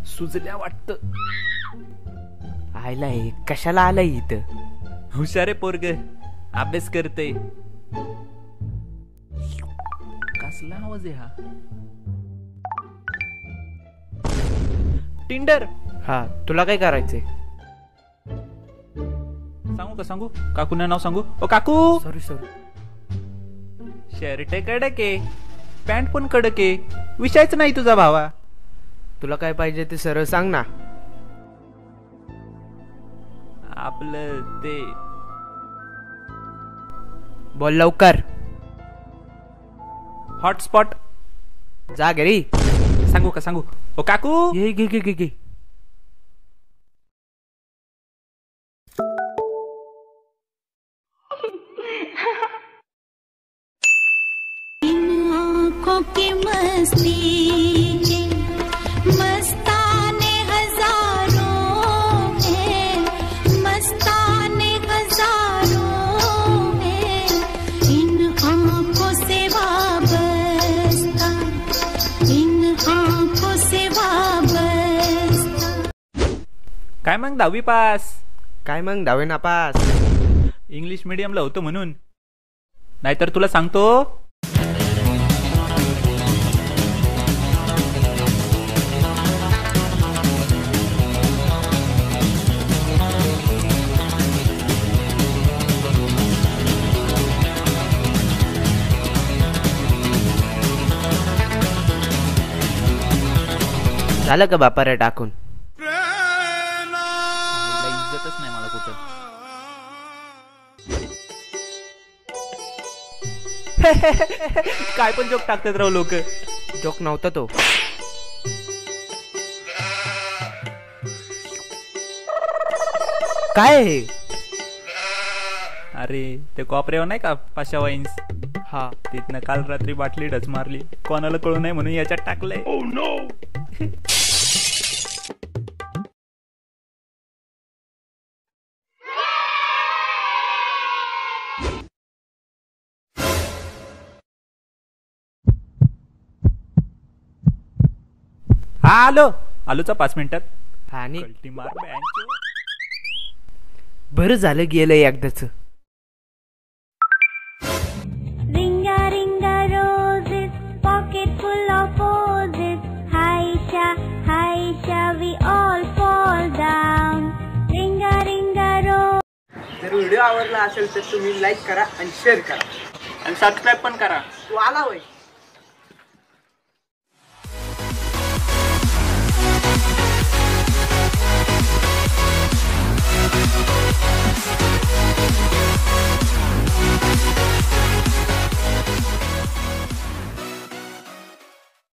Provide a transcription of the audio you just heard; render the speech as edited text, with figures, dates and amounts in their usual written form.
सुजल्या वाटत. आयलाय कशाला आलाय इथं? हुशारे पोरग अभ्यास करते. कसला आवाज आहे हा? टिंडर. हा, तुला काय करायचंय? सांगू काकूना नाव सांगू? ओ काकू. सॉरी. शर्ट कडक आहे, पॅन्ट पण कडक आहे, विचारायचं नाही तुझा भावा. तुला काय पाहिजे ते सरळ सांग ना. आपलं ते बोल लवकर. हॉटस्पॉट. जा घरी. सांगू? ओ काकू. घे. की मस्ती मस्ताने हजारों है, मस्ताने हजारों है, इन आँखों से वाबस्ता, इन आँखों से वाबस्ता. काय मग 10वी पास? काय मग 10वी नापास? इंग्लिश मीडियमला होतो म्हणून, नाहीतर तुला सांगतो. झालं का बापाऱ्या टाकून? इज्जतच नाही मला कुठं. काय पण जोक टाकतात राव लोक. जोक नव्हता तो. काय आहे? अरे ते कॉपरेवर नाही का पाशा वाईन्स, हा, तिथनं काल रात्री बाटली डच मारली, कोणाला कळू नाही म्हणून याच्यात टाकलंय. Oh no. आलोचा 5 मिनिटात. आणि कल्टी मार बँच. बरं झालं गेलं एकदाच. Ringa ringa roses, pocket full of posies. Hi sha, we all fall down. Ringa ringa roses. जर व्हिडिओ आवडला असेल तर तुम्ही लाईक करा आणि शेअर करा आणि सबस्क्राईब पण करा. तू आला होय.